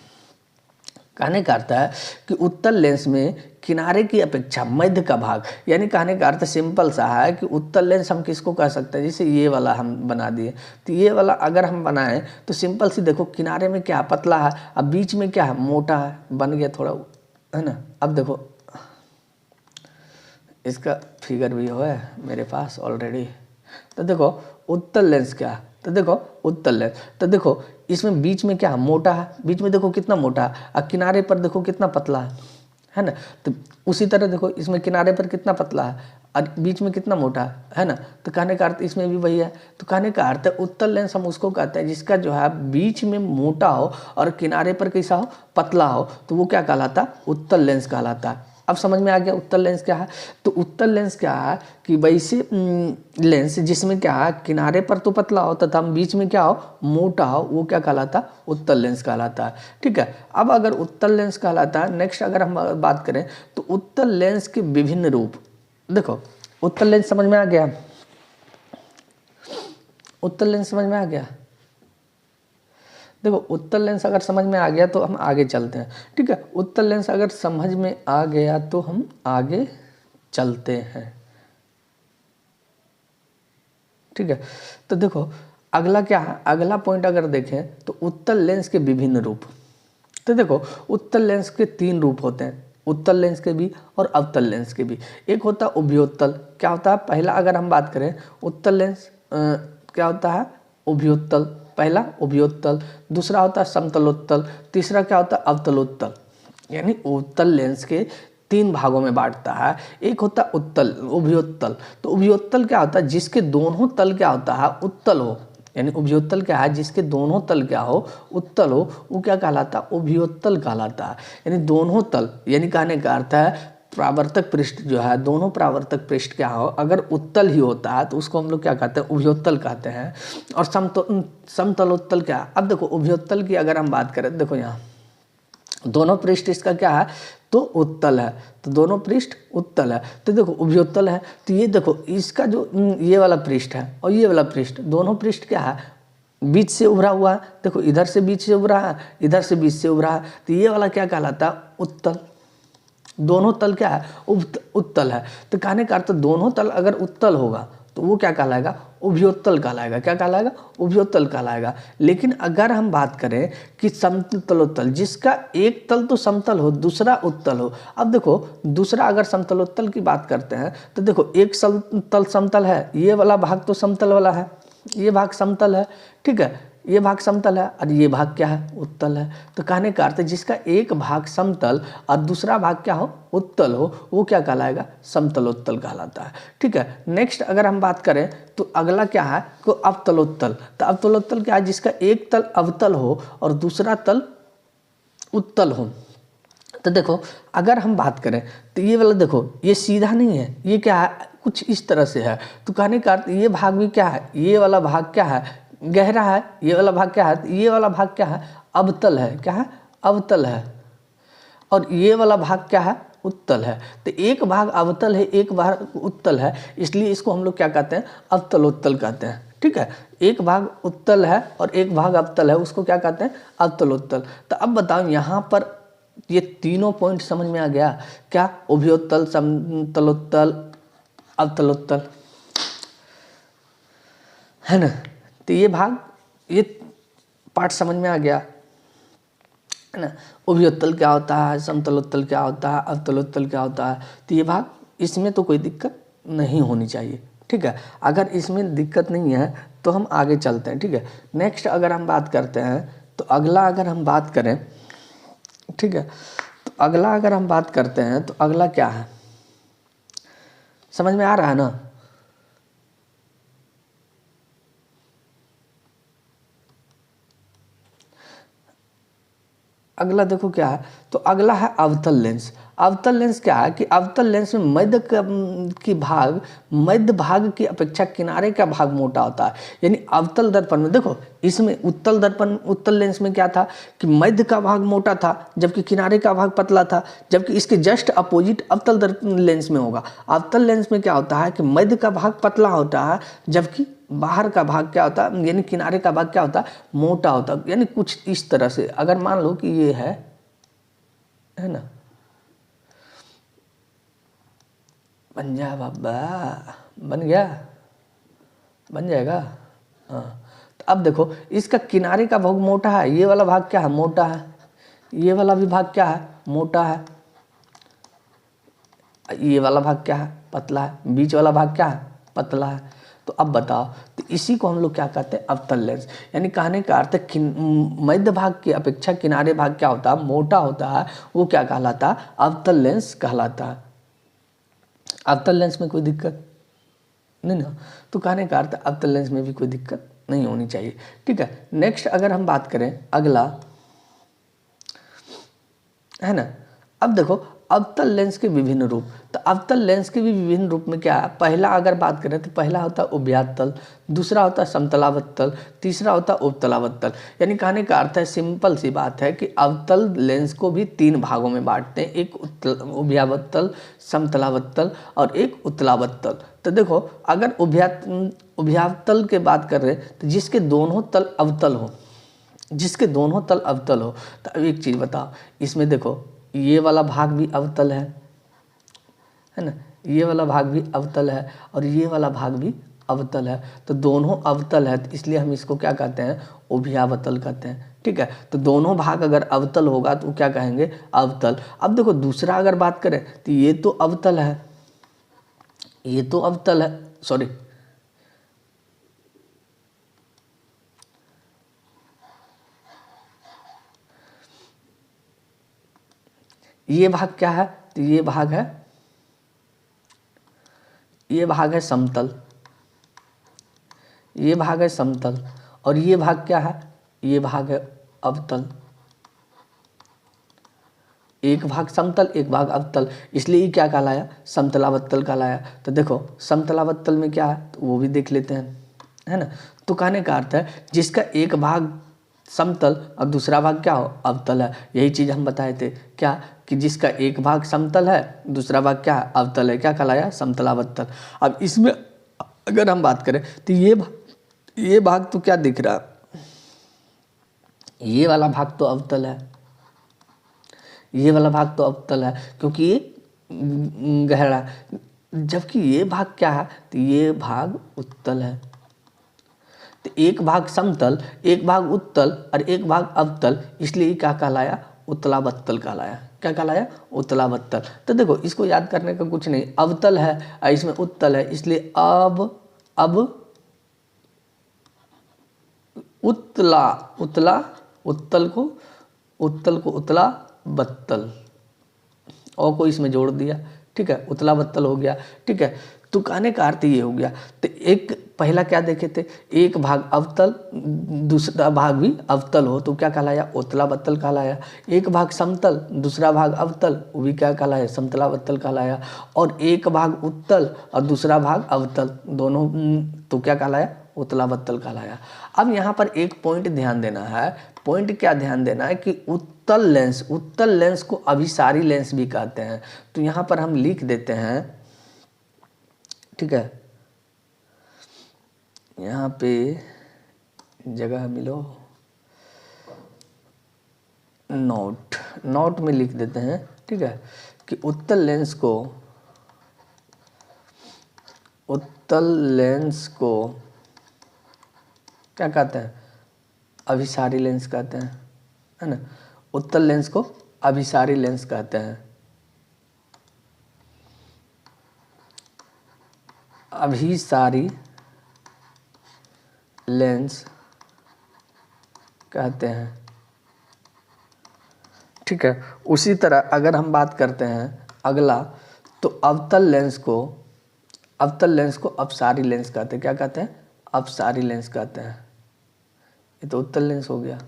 S1: कहने का अर्थ है कि उत्तल लेंस में किनारे की अपेक्षा मध्य का भाग, यानी कहने का अर्थ सिंपल सा है कि उत्तल लेंस हम किसको कह सकते हैं, जैसे ये वाला हम बना दिए, तो ये वाला अगर हम बनाएं तो सिंपल सी देखो किनारे में क्या पतला है, अब बीच में क्या है, मोटा है, बन गया थोड़ा, है ना। अब देखो इसका फिगर भी है मेरे पास ऑलरेडी। तो देखो उत्तल लेंस क्या है, तो देखो उत्तल लेंस, तो देखो इसमें बीच में क्या है, मोटा है, बीच में देखो कितना मोटा है, और किनारे पर देखो कितना पतला है ना। तो उसी तरह देखो इसमें किनारे पर कितना पतला है और बीच में कितना मोटा है ना। तो कहने का अर्थ इसमें भी वही है। तो कहने का अर्थ है उत्तल लेंस हम उसको कहते हैं जिसका जो है बीच में मोटा हो और किनारे पर कैसा हो, पतला हो, तो वो क्या कहलाता है, उत्तल लेंस कहलाता है। अब समझ में आ गया उत्तल लेंस क्या है। तो उत्तल लेंस क्या है कि वैसे लेंस जिसमें क्या है किनारे पर तो पतला हो तथा बीच में क्या हो, मोटा हो, वो क्या कहलाता है, उत्तल लेंस कहलाता है। ठीक है, अब अगर उत्तल लेंस कहलाता है, नेक्स्ट अगर हम बात करें तो उत्तल लेंस के विभिन्न रूप। देखो उत्तल लेंस समझ में आ गया, उत्तल लेंस समझ में आ गया। देखो उत्तल लेंस अगर समझ में आ गया तो हम आगे चलते हैं। ठीक है, उत्तल लेंस अगर समझ में आ गया तो हम आगे चलते हैं। ठीक है, तो देखो अगला क्या है, अगला पॉइंट अगर देखें तो उत्तल लेंस के विभिन्न रूप। तो देखो उत्तल लेंस के तीन रूप होते हैं, उत्तल लेंस के भी और अवतल लेंस के भी। एक होता है उभयोत्तल, क्या होता है, पहला अगर हम बात करें उत्तल लेंस क्या होता है, उभयोत्तल, पहला उभयोत्तल, दूसरा होता है समतलोत्तल, तीसरा क्या होता है, अवतलोत्तल। यानी उत्तल लेंस के तीन भागों में बांटता है। एक होता है उत्तल, उभयोत्तल। तो उभयोत्तल क्या होता है, जिसके दोनों तल क्या होता है, उत्तल हो, यानी उभयोत्तल क्या है, जिसके दोनों तल क्या हो, उत्तल हो, वो क्या कहलाता है, उभयोत्तल कहलाता है। यानी दोनों तल, यानी कहने का अर्थ है प्रावर्तक पृष्ठ जो है, दोनों प्रावर्तक पृष्ठ क्या हो, अगर उत्तल ही होता है तो उसको हम लोग क्या कहते हैं, उभयोत्तल कहते हैं। और समतलोत्तल क्या है। अब देखो उभयोत्तल की अगर हम बात करें, देखो यहाँ दोनों पृष्ठ इसका क्या है, तो उत्तल है, तो दोनों पृष्ठ उत्तल है। तो देखो उभयोत्तल है, तो ये देखो इसका जो ये वाला पृष्ठ है और ये वाला पृष्ठ, दोनों पृष्ठ क्या है, बीच से उभरा हुआ है। देखो इधर से बीच से उभरा है, इधर से बीच से उभरा है, तो ये वाला क्या कहलाता है, उत्तल। दोनों तल क्या है, उत्तल है। तो कहने का अर्थ दोनों तल अगर उत्तल होगा तो वो क्या कहलाएगा, उभयोत्तल कहलाएगा। क्या कहलाएगा, उभयोत्तल कहलाएगा। लेकिन अगर हम बात करें कि समतलोत्तल, जिसका एक तल तो समतल हो दूसरा उत्तल हो। अब देखो दूसरा अगर समतलोत्तल की बात करते हैं तो देखो एक तल समतल है, ये वाला भाग तो समतल वाला है, ये भाग समतल है। ठीक है, ये भाग समतल है और ये भाग क्या है, उत्तल है। तो कहने का अर्थ जिसका एक भाग समतल और दूसरा भाग क्या हो, उत्तल हो, वो क्या कहलाएगा, समतलोत्तल कहलाता है। ठीक है, नेक्स्ट अगर हम बात करें तो अगला क्या है, को अवतलोत्तल। तो अवतलोत्तल क्या है, जिसका एक तल अवतल हो और दूसरा तल उत्तल हो। तो देखो अगर हम बात करें तो ये वाला देखो ये सीधा नहीं है, ये क्या है, कुछ इस तरह से है। तो कहने का अर्थ ये भाग भी क्या है, ये वाला भाग क्या है, गहरा है, ये वाला भाग क्या है, ये वाला भाग क्या है, अवतल है। क्या है, अवतल है। और ये वाला भाग क्या है, उत्तल है। तो एक भाग अवतल है, एक भाग उत्तल है, इसलिए इसको हम लोग क्या कहते हैं, अवतलोत्तल कहते हैं। ठीक है, एक भाग उत्तल है और एक भाग अवतल है, उसको क्या कहते हैं, अवतलोत्तल। तो अब बताओ यहाँ पर ये तीनों पॉइंट समझ में आ गया क्या, उभयोत्तल, समतलोत्तल, अवतलोत्तल, है ना। तो ये भाग ये पार्ट समझ में आ गया है ना। उभयोत्तल क्या होता है, समतलोत्तल क्या होता है, अवतलोत्तल क्या होता है, तो ये भाग इसमें तो कोई दिक्कत नहीं होनी चाहिए, ठीक है। अगर इसमें दिक्कत नहीं है तो हम आगे चलते हैं, ठीक है। नेक्स्ट अगर हम बात करते हैं तो अगला अगर हम बात करें, ठीक है, तो अगला अगर हम बात करते हैं तो अगला क्या है, समझ में आ रहा है ना। अगला देखो क्या है, तो अगला है अवतल लेंस। अवतल लेंस क्या है कि अवतल लेंस में मध्य भाग की अपेक्षा किनारे का भाग मोटा होता है। यानी अवतल दर्पण में देखो, इसमें उत्तल लेंस में क्या था कि मध्य का भाग मोटा था जबकि किनारे का भाग पतला था, जबकि इसके जस्ट अपोजिट अवतल दर्पण लेंस में होगा। अवतल लेंस में क्या होता है कि मध्य का भाग पतला होता है जबकि बाहर का भाग क्या होता है, यानी किनारे का भाग क्या होता है, मोटा होता है। यानी कुछ इस तरह से अगर मान लो कि ये है ना, बन जा बाबा, बन गया, बन जाएगा। हाँ, तो अब देखो इसका किनारे का भाग मोटा है, ये वाला भाग क्या है, मोटा है, ये वाला भी भाग क्या है, मोटा है, ये वाला भाग क्या है, पतला है, बीच वाला भाग क्या है, पतला है। तो अब बताओ, तो इसी को हम लोग क्या कहते हैं, अवतल लेंस। यानी कहने का अर्थ मध्य भाग की अपेक्षा किनारे भाग क्या होता है, मोटा होता है, वो क्या कहलाता है, अवतल लेंस कहलाता है। अवतल लेंस में कोई दिक्कत नहीं ना, तो कहने का अर्थ अवतल लेंस में भी कोई दिक्कत नहीं होनी चाहिए, ठीक है। नेक्स्ट अगर हम बात करें अगला है ना, अब देखो अवतल लेंस के विभिन्न रूप। तो अवतल लेंस के भी विभिन्न रूप में क्या है, पहला अगर बात करें तो पहला होता है उभयातल, दूसरा होता है समतलावत्तल, तीसरा होता है उपतलावत्तल। यानी कहने का अर्थ है, सिंपल सी बात है कि अवतल लेंस को भी 3 भागों में बांटते हैं, एक उभयावत्तल, समतलावत्तल और एक उत्तलावत्तल। तो देखो अगर उभयावत्तल के बात कर रहे हैं तो जिसके दोनों तल अवतल हो, जिसके दोनों तल अवतल हो। तो अब एक चीज़ बताओ, इसमें देखो ये वाला भाग भी अवतल है ना, ये वाला भाग भी अवतल है और ये वाला भाग भी अवतल है। तो दोनों अवतल है, तो इसलिए हम इसको क्या कहते हैं, उभयावतल कहते हैं, ठीक है। तो दोनों भाग अगर अवतल होगा तो क्या कहेंगे, अवतल। अब देखो दूसरा अगर बात करें तो ये तो अवतल है, ये तो अवतल है, सॉरी ये भाग क्या है, तो ये भाग है, ये भाग है समतल, ये भाग है समतल और ये भाग क्या है, ये भाग है अवतल। एक भाग समतल एक भाग अवतल, इसलिए ये क्या कहलाया, समतलावत्तल कहलाया। तो देखो समतलावत्तल में क्या है तो वो भी देख लेते हैं, है ना। तो कहने का अर्थ है जिसका एक भाग समतल और दूसरा भाग क्या हो, अवतल है। यही चीज़ हम बताए थे क्या, कि जिसका एक भाग समतल है दूसरा भाग क्या है, अवतल है, क्या कहलाया, समतलावत्तल। अब इसमें अगर हम बात करें तो ये भाग तो क्या दिख रहा, ये वाला भाग तो अवतल है, ये वाला भाग तो अवतल है क्योंकि ये गहरा, जबकि ये भाग क्या है, तो ये भाग उत्तल है। तो एक भाग समतल एक भाग उत्तल और एक भाग अवतल, इसलिए क्या कहलाया, उत्तलावत्तल कहलाया। क्या कहलाया, उत्तलावत्तल। तो देखो इसको याद करने का कुछ नहीं, अवतल है और इसमें उत्तल है, इसलिए अब उत्तल को उत्तला बत्तल और को इसमें जोड़ दिया, ठीक है, उत्तला बत्तल हो गया, ठीक है। तो कहने का अर्थ ये हो गया। तो एक पहला क्या देखे थे, एक भाग अवतल दूसरा भाग भी अवतल हो तो क्या कहलाया, उत्तला बत्तल कहलाया। एक भाग समतल दूसरा भाग अवतल, वो भी क्या कहलाया, समतला बत्तल कहलाया। और एक भाग उत्तल और दूसरा भाग अवतल, दोनों तो क्या कहलाया, उत्तलावत्तल कहलाया। अब यहाँ पर एक पॉइंट ध्यान देना है, पॉइंट क्या ध्यान देना है कि उत्तल लेंस को अभिसारी लेंस भी कहते हैं। तो यहाँ पर हम लिख देते हैं, ठीक है, यहाँ पे जगह मिलो, नोट में लिख देते हैं, ठीक है, कि उत्तल लेंस को क्या कहते हैं, अभिसारी लेंस कहते हैं, है ना। उत्तल लेंस को अभिसारी लेंस कहते हैं, अभिसारी लेंस कहते हैं, ठीक है। उसी तरह अगर हम बात करते हैं अगला, तो अवतल लेंस को अपसारी लेंस कहते हैं। क्या कहते हैं? अपसारी लेंस कहते हैं। ये तो उत्तल लेंस हो गया,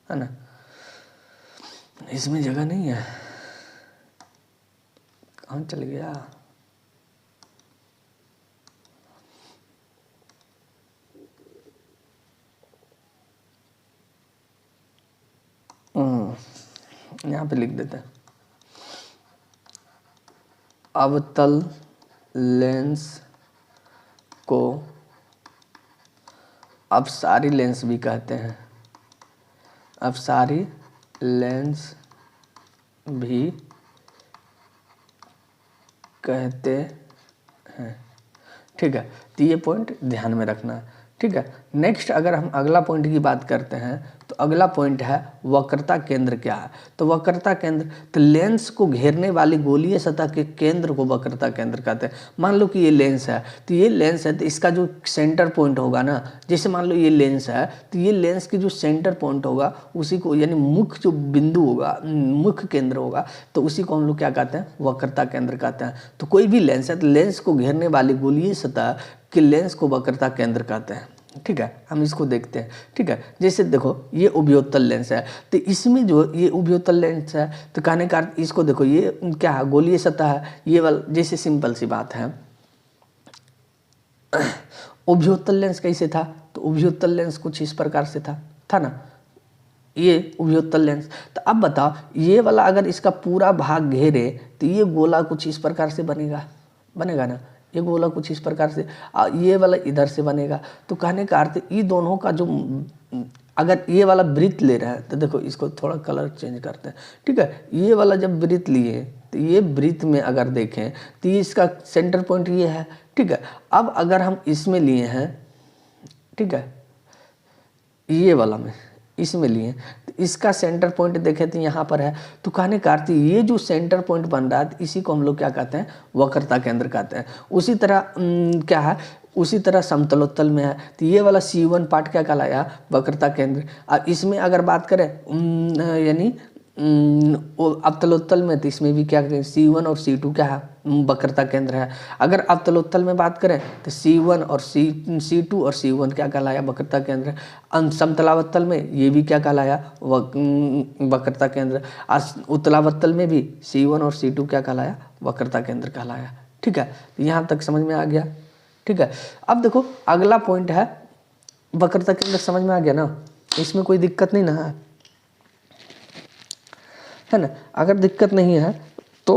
S1: है ना। इसमें जगह नहीं है, कहाँ चल गया? यहाँ पे लिख देते हैं, अवतल लेंस को अपसारी लेंस भी कहते हैं, अपसारी लेंस भी कहते हैं, ठीक है। तो ये पॉइंट ध्यान में रखना, ठीक है। नेक्स्ट अगर हम अगला पॉइंट की बात करते हैं, तो अगला पॉइंट है वक्रता केंद्र क्या है। तो वक्रता केंद्र, तो लेंस को घेरने वाली गोलीय सतह के केंद्र को वक्रता केंद्र कहते हैं। मान लो कि ये लेंस है, तो ये लेंस है, तो इसका जो सेंटर पॉइंट होगा ना, जैसे मान लो ये लेंस है, तो ये लेंस की जो सेंटर पॉइंट होगा उसी को, यानी मुख्य जो बिंदु होगा, मुख्य केंद्र होगा, तो उसी को हम लोग क्या कहते हैं? वक्रता केंद्र कहते हैं। तो कोई भी लेंस है, तो लेंस को घेरने वाली गोलीय सतह के लेंस को वक्रता केंद्र कहते हैं, ठीक है। हम इसको देखते हैं, ठीक है। जैसे देखो ये उभयोत्तल लेंस है, तो इसमें जो ये उभयोत्तल लेंस है, तो कहने का अर्थ इसको देखो, ये क्या है? गोलीय सतह है, ये वाला, जैसे सिंपल सी बात है, उभयोत्तल लेंस कैसे था? तो उभयोत्तल लेंस कुछ इस प्रकार से था ना, ये उभयोत्तल लेंस। तो अब बताओ, ये वाला अगर इसका पूरा भाग घेरे, तो ये गोला कुछ इस प्रकार से बनेगा ना, ये गोला कुछ इस प्रकार से, ये वाला इधर से बनेगा। तो कहने का अर्थ ये दोनों का जो, अगर ये वाला वृत्त ले रहा है, तो देखो इसको थोड़ा कलर चेंज करते हैं, ठीक है। ये वाला जब वृत्त लिए, तो ये वृत्त में अगर देखें, तो ये इसका सेंटर पॉइंट ये है, ठीक है। अब अगर हम इसमें लिए हैं, ठीक है, ये वाला में इसमें लिए, तो इसका सेंटर पॉइंट देखें तो यहाँ पर है। तो कहने का अर्थ ये जो सेंटर पॉइंट बन रहा है, इसी को हम लोग क्या कहते हैं? वक्रता केंद्र कहते हैं। उसी तरह क्या है, उसी तरह समतलोत्तल में है, तो ये वाला C1 पार्ट क्या कहलाया? वक्रता केंद्र। और इसमें अगर बात करें यानी अवतलोत्तल में, तो इसमें भी क्या करें? C1 और C2 क्या है? वक्रता केंद्र है। अगर अवतलोत्तल में बात करें, तो C1 और C2 और C1 क्या कहलाया? वक्रता केंद्र। समतलावत्तल में ये भी क्या कहलाया? वक्रता केंद्र। उत्तलावत्तल में भी C1 और C2 क्या कहलाया? वक्रता केंद्र कहलाया, ठीक है। यहाँ तक समझ में आ गया, ठीक है। अब देखो अगला पॉइंट है वक्रता केंद्र, समझ में आ गया ना, इसमें कोई दिक्कत नहीं ना है ना। अगर दिक्कत नहीं है तो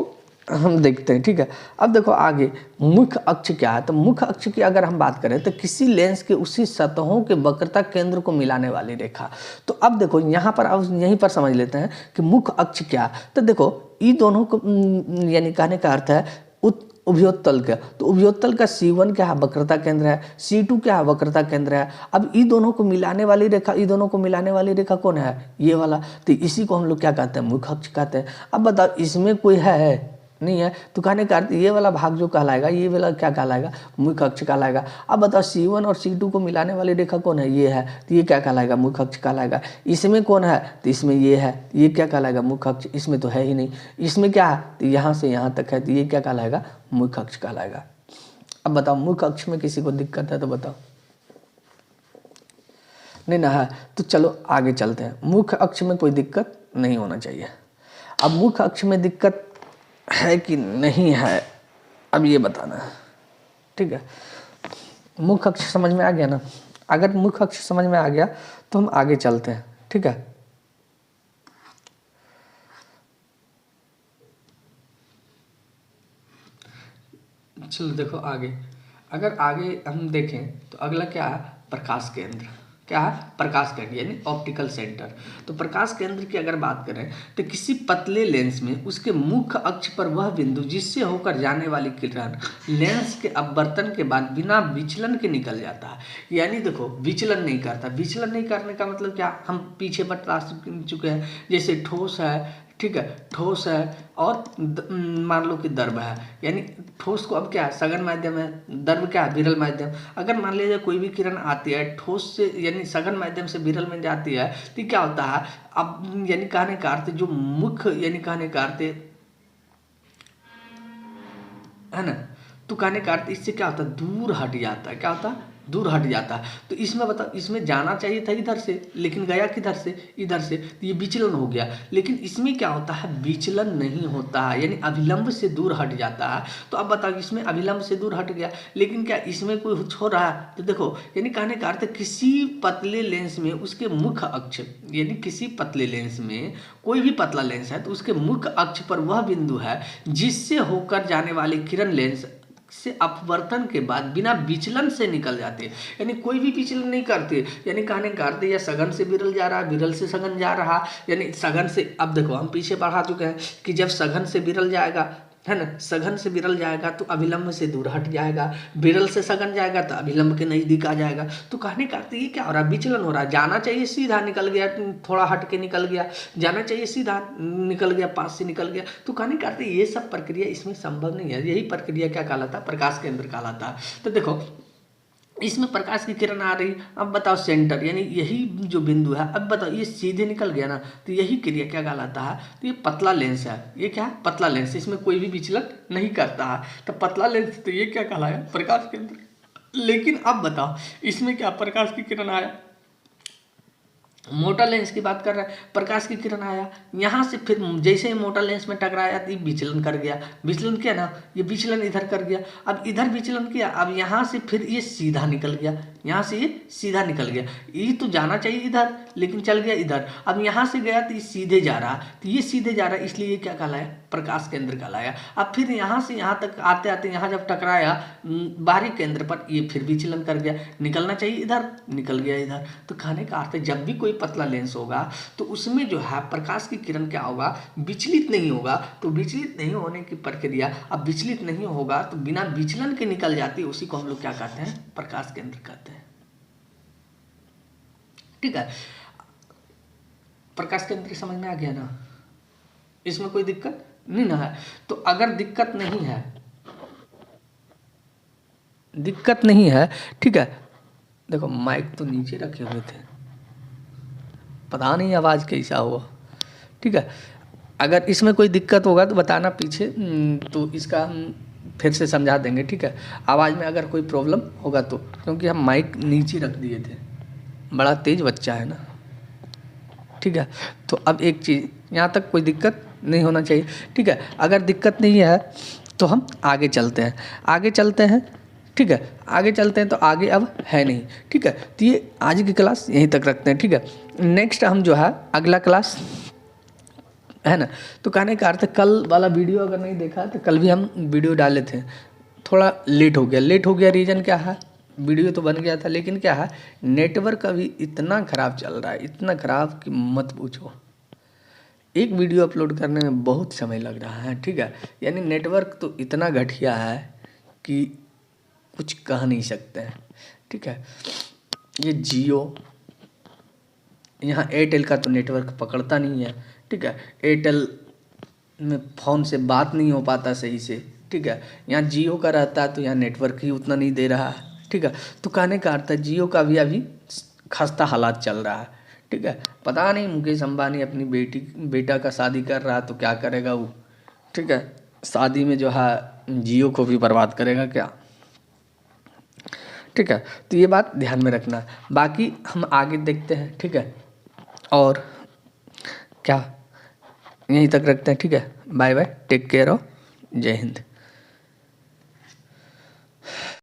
S1: हम देखते हैं, ठीक है। अब देखो आगे मुख्य अक्ष क्या है। तो मुख्य अक्ष की अगर हम बात करें, तो किसी लेंस के उसी सतहों के वक्रता केंद्र को मिलाने वाली रेखा। तो अब देखो यहाँ पर, अब यहीं पर समझ लेते हैं कि मुख्य अक्ष क्या है। तो देखो ये दोनों को, यानी कहने का अर्थ है उभयोत्तल का, तो उभयोत्तल का C1 क्या है? वक्रता केंद्र है। C2 क्या है? वक्रता केंद्र है। अब ये दोनों को मिलाने वाली रेखा, ये दोनों को मिलाने वाली रेखा कौन है? ये वाला। तो इसी को हम लोग क्या कहते हैं? मुख्य अक्ष कहते हैं। अब बताओ इसमें कोई है? नहीं है। तो कहने का अर्थ ये वाला भाग जो कहलाएगा, ये वाला क्या कहलाएगा? मुख्य अक्ष कहलाएगा। अब बताओ C1 और C2 को मिलाने वाली रेखा कौन है? ये है, तो ये क्या कहलाएगा? मुख्य अक्ष कहलाएगा। इसमें कौन है? तो इसमें ये है, ये क्या कहलाएगा? मुख्य अक्ष। इसमें तो है ही नहीं। इसमें क्या है? तो यहाँ से यहाँ तक है, तो ये क्या कहलाएगा? मुख्य अक्ष कहलाएगा। अब बताओ मुख्य अक्ष में किसी को दिक्कत है तो बताओ, नहीं ना है, तो चलो आगे चलते हैं। मुख्य अक्ष में कोई दिक्कत नहीं होना चाहिए। अब मुख्य अक्ष में दिक्कत है कि नहीं है, अब ये बताना है, ठीक है। मुख्य अक्ष समझ में आ गया ना। अगर मुख्य अक्ष समझ में आ गया तो हम आगे चलते हैं, ठीक है। चलो देखो आगे, अगर आगे हम देखें तो अगला क्या है? प्रकाश केंद्र, क्या है, प्रकाश केंद्र यानी ऑप्टिकल सेंटर। तो प्रकाश केंद्र की अगर बात करें तो किसी पतले लेंस में उसके मुख्य अक्ष पर वह बिंदु जिससे होकर जाने वाली किरण लेंस के अपवर्तन के बाद बिना विचलन के निकल जाता है। यानी देखो विचलन नहीं करता। विचलन नहीं करने का मतलब क्या, हम पीछे बता चुके हैं, जैसे ठोस है, ठीक है, ठोस है और मान लो कि द्रव है। यानी ठोस को अब क्या है, सघन माध्यम है, द्रव क्या है, विरल माध्यम। अगर मान लीजिए कोई भी किरण आती है ठोस से यानी सघन माध्यम से विरल में जाती है तो क्या होता है, अब यानी कहने का अर्थ जो मुख्य यानी कहने का अर्थ है ना, तो कहने का अर्थ इससे क्या होता है, दूर हट जाता है। क्या होता है, दूर हट जाता है। तो इसमें बताओ, इसमें जाना चाहिए था इधर से, लेकिन गया किधर से, इधर से, तो ये विचलन हो गया। लेकिन इसमें क्या होता है, विचलन नहीं होता है, यानी अभिलंब से दूर हट जाता है। तो अब बताओ, इसमें अभिलंब से दूर हट गया, लेकिन क्या इसमें कोई हो रहा है, तो देखो यानी कहने का अर्थ किसी पतले लेंस में उसके मुख्य अक्ष, यानी किसी पतले लेंस में कोई भी पतला लेंस है तो उसके मुख्य अक्ष पर वह बिंदु है जिससे होकर जाने वाली किरण लेंस से अपवर्तन के बाद बिना विचलन से निकल जाते हैं। यानी कोई भी विचलन नहीं करते। यानी कहने का अर्थ या सघन से विरल जा रहा है, विरल से सघन जा रहा, यानी सघन से, अब देखो हम पीछे बढ़ा चुके हैं कि जब सघन से विरल जाएगा, है ना, सघन से विरल जाएगा तो अभिलंब से दूर हट जाएगा, विरल से सघन जाएगा तो अभिलंब के नजदीक आ जाएगा। तो कहने का अर्थ ये क्या हो रहा है, विचलन हो रहा है। जाना चाहिए सीधा, निकल गया, थोड़ा हट के निकल गया, जाना चाहिए सीधा, निकल गया, पास से निकल गया। तो कहने का अर्थ ये सब प्रक्रिया इसमें संभव नहीं है। यही प्रक्रिया क्या कहलाता है, प्रकाश केंद्र कहलाता है। तो देखो इसमें प्रकाश की किरण आ रही, अब बताओ सेंटर यानी यही जो बिंदु है, अब बताओ ये सीधे निकल गया ना, तो यही क्रिया क्या कहलाता है, तो ये पतला लेंस है। ये क्या है, पतला लेंस, इसमें कोई भी विचलन नहीं करता है, तो पतला लेंस, तो ये क्या कहलाया, प्रकाश केंद्र। लेकिन अब बताओ इसमें क्या प्रकाश की किरण आया, मोटा लेंस की बात कर रहा है, प्रकाश की किरण आया यहाँ से, फिर जैसे ही मोटा लेंस में टकराया तो ये विचलन कर गया, विचलन किया ना, ये विचलन इधर कर गया, अब इधर विचलन किया, अब यहाँ से फिर ये सीधा निकल गया, यहाँ से ये सीधा निकल गया। ये तो जाना चाहिए इधर, लेकिन चल गया इधर। अब यहाँ से गया तो ये सीधे जा रहा, तो ये सीधे जा रहा, इसलिए ये क्या कहलाया, प्रकाश केंद्र कहलाया। अब फिर यहाँ से यहाँ तक आते आते यहाँ जब टकराया बाहरी केंद्र पर, ये फिर विचलन कर गया, निकलना चाहिए इधर, निकल गया इधर। तो कहने का अर्थ है जब भी कोई पतला लेंस होगा तो उसमें जो है प्रकाश की किरण क्या होगा, विचलित नहीं होगा। तो विचलित नहीं होने की प्रक्रिया, अब विचलित नहीं होगा तो बिना विचलन के निकल जाती है, उसी को हम लोग क्या कहते हैं, प्रकाश केंद्र कहते हैं। ठीक है, प्रकाश केंद्र समझ में आ गया ना, इसमें कोई दिक्कत नहीं ना है। तो अगर दिक्कत नहीं है, दिक्कत नहीं है, ठीक है, देखो माइक तो नीचे रखे हुए थे, पता नहीं आवाज़ कैसा हुआ, ठीक है। अगर इसमें कोई दिक्कत होगा तो बताना पीछे, तो इसका हम फिर से समझा देंगे, ठीक है। आवाज़ में अगर कोई प्रॉब्लम होगा तो, क्योंकि हम माइक नीचे रख दिए थे, बड़ा तेज बच्चा है ना, ठीक है। तो अब एक चीज़, यहाँ तक कोई दिक्कत नहीं होना चाहिए, ठीक है। अगर दिक्कत नहीं है तो हम आगे चलते हैं, आगे चलते हैं, ठीक है, आगे चलते हैं। तो आगे अब है नहीं, ठीक है। तो ये आज की क्लास यहीं तक रखते हैं, ठीक है। नेक्स्ट हम जो है अगला क्लास है ना, तो कहने का अर्थ कल वाला वीडियो अगर नहीं देखा तो कल भी हम वीडियो डाले थे, थोड़ा लेट हो गया। लेट हो गया रीज़न क्या है, वीडियो तो बन गया था लेकिन क्या है, नेटवर्क अभी इतना ख़राब चल रहा है, इतना ख़राब कि मत पूछो। एक वीडियो अपलोड करने में बहुत समय लग रहा है, ठीक है। यानी नेटवर्क तो इतना घटिया है कि कुछ कह नहीं सकते हैं, ठीक है। ये जियो, यहाँ एयरटेल का तो नेटवर्क पकड़ता नहीं है, ठीक है। एयरटेल में फ़ोन से बात नहीं हो पाता सही से, ठीक है। यहाँ जियो का रहता है तो यहाँ नेटवर्क ही उतना नहीं दे रहा है, ठीक है। तो कहने का अर्थ है जियो का भी अभी खस्ता हालात चल रहा है, ठीक है। पता नहीं मुकेश अंबानी अपनी बेटा का शादी कर रहा है तो क्या करेगा वो, ठीक है। शादी में जो है जियो को भी बर्बाद करेगा क्या, ठीक है। तो ये बात ध्यान में रखना, बाकी हम आगे देखते हैं, ठीक है। और क्या यहीं तक रखते हैं, ठीक है। Bye bye, take care of, जय हिंद।